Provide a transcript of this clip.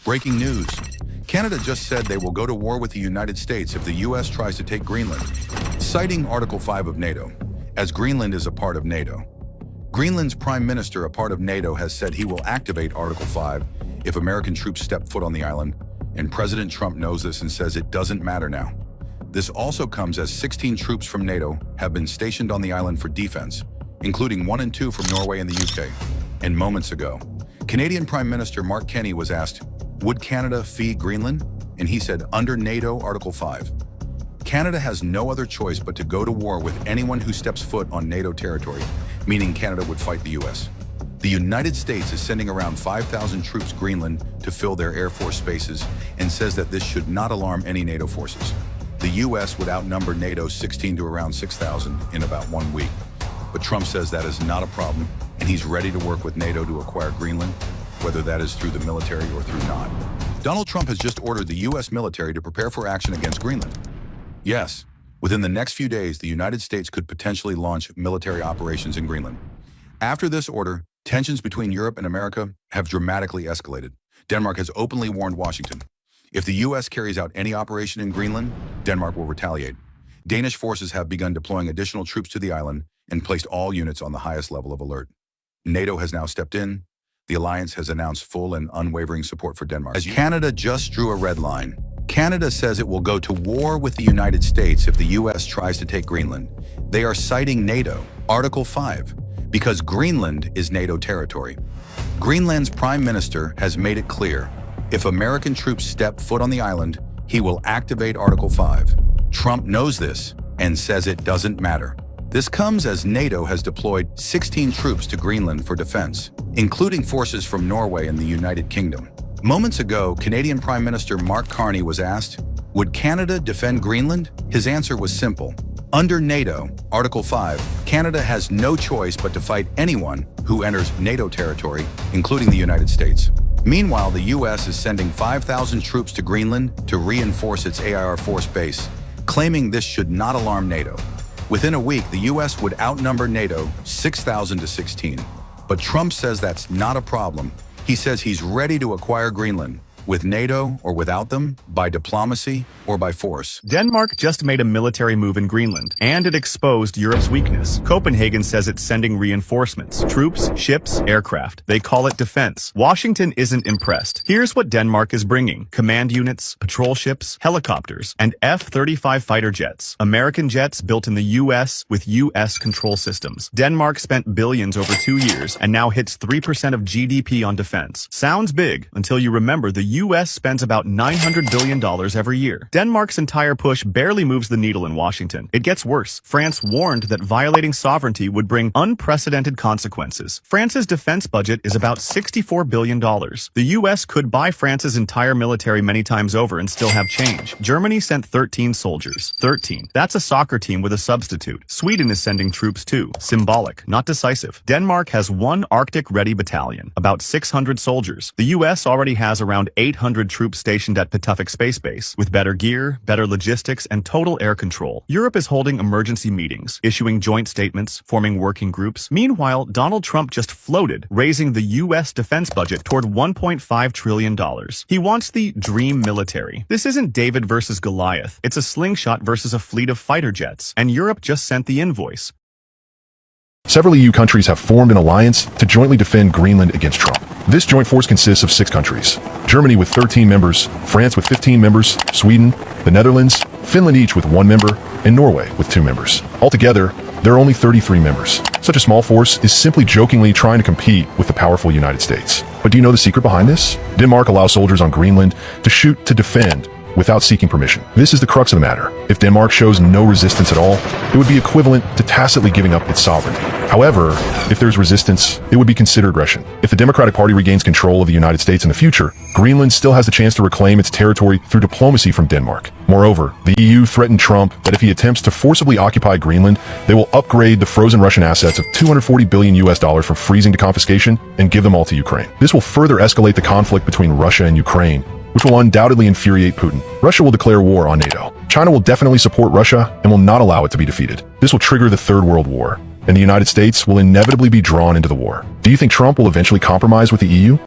Breaking news. Canada just said they will go to war with the United States if the US tries to take Greenland, citing Article 5 of NATO, as Greenland is a part of NATO. Greenland's Prime Minister, a part of NATO, has said he will activate Article 5 if American troops step foot on the island, and President Trump knows this and says it doesn't matter now. This also comes as 16 troops from NATO have been stationed on the island for defense, including 1 and 2 from Norway and the UK. And moments ago, Canadian Prime Minister Mark Carney was asked, would Canada fee Greenland? And he said, under NATO Article 5. Canada has no other choice but to go to war with anyone who steps foot on NATO territory, meaning Canada would fight the US. The United States is sending around 5,000 troops to Greenland to fill their Air Force bases and says that this should not alarm any NATO forces. The US would outnumber NATO 16 to around 6,000 in about 1 week. But Trump says that is not a problem, and he's ready to work with NATO to acquire Greenland, whether that is through the military or through not. Donald Trump has just ordered the US military to prepare for action against Greenland. Yes, within the next few days, the United States could potentially launch military operations in Greenland. After this order, tensions between Europe and America have dramatically escalated. Denmark has openly warned Washington. If the US carries out any operation in Greenland, Denmark will retaliate. Danish forces have begun deploying additional troops to the island and placed all units on the highest level of alert. NATO has now stepped in. The alliance has announced full and unwavering support for Denmark. As Canada just drew a red line, Canada says it will go to war with the United States if the US tries to take Greenland. They are citing NATO, Article 5, because Greenland is NATO territory. Greenland's Prime Minister has made it clear, if American troops step foot on the island, he will activate Article 5. Trump knows this and says it doesn't matter. This comes as NATO has deployed 16 troops to Greenland for defense, including forces from Norway and the United Kingdom. Moments ago, Canadian Prime Minister Mark Carney was asked, would Canada defend Greenland? His answer was simple. Under NATO, Article 5, Canada has no choice but to fight anyone who enters NATO territory, including the United States. Meanwhile, the US is sending 5,000 troops to Greenland to reinforce its AIR force base, claiming this should not alarm NATO. Within a week, the US would outnumber NATO 6,000 to 16. But Trump says that's not a problem. He says he's ready to acquire Greenland, with NATO or without them, by diplomacy or by force. Denmark just made a military move in Greenland, and it exposed Europe's weakness. Copenhagen says it's sending reinforcements, troops, ships, aircraft. They call it defense. Washington isn't impressed. Here's what Denmark is bringing: command units, patrol ships, helicopters, and F-35 fighter jets. American jets built in the US with US control systems. Denmark spent billions over 2 years and now hits 3% of GDP on defense. Sounds big until you remember the US spends about $900 billion every year. Denmark's entire push barely moves the needle in Washington. It gets worse. France warned that violating sovereignty would bring unprecedented consequences. France's defense budget is about $64 billion. The US could buy France's entire military many times over and still have change. Germany sent 13 soldiers. 13. That's a soccer team with a substitute. Sweden is sending troops too. Symbolic, not decisive. Denmark has 1 Arctic-ready battalion, about 600 soldiers. The US already has around 800 troops stationed at Pituffik Space Base, with better gear, better logistics, and total air control. Europe is holding emergency meetings, issuing joint statements, forming working groups. Meanwhile, Donald Trump just floated, raising the US defense budget toward $1.5 trillion. He wants the dream military. This isn't David versus Goliath. It's a slingshot versus a fleet of fighter jets, and Europe just sent the invoice. Several EU countries have formed an alliance to jointly defend Greenland against Trump. This joint force consists of 6 countries: Germany with 13 members, France with 15 members, Sweden, the Netherlands, Finland each with 1 member, and Norway with 2 members. Altogether, there are only 33 members. Such a small force is simply jokingly trying to compete with the powerful United States. But do you know the secret behind this? Denmark allows soldiers on Greenland to shoot to defend without seeking permission. This is the crux of the matter. If Denmark shows no resistance at all, it would be equivalent to tacitly giving up its sovereignty. However, if there's resistance, it would be considered aggression. If the Democratic Party regains control of the United States in the future, Greenland still has the chance to reclaim its territory through diplomacy from Denmark. Moreover, the EU threatened Trump that if he attempts to forcibly occupy Greenland, they will upgrade the frozen Russian assets of $240 billion from freezing to confiscation and give them all to Ukraine. This will further escalate the conflict between Russia and Ukraine, which will undoubtedly infuriate Putin. Russia will declare war on NATO. China will definitely support Russia and will not allow it to be defeated. This will trigger the Third World War, and the United States will inevitably be drawn into the war. Do you think Trump will eventually compromise with the EU?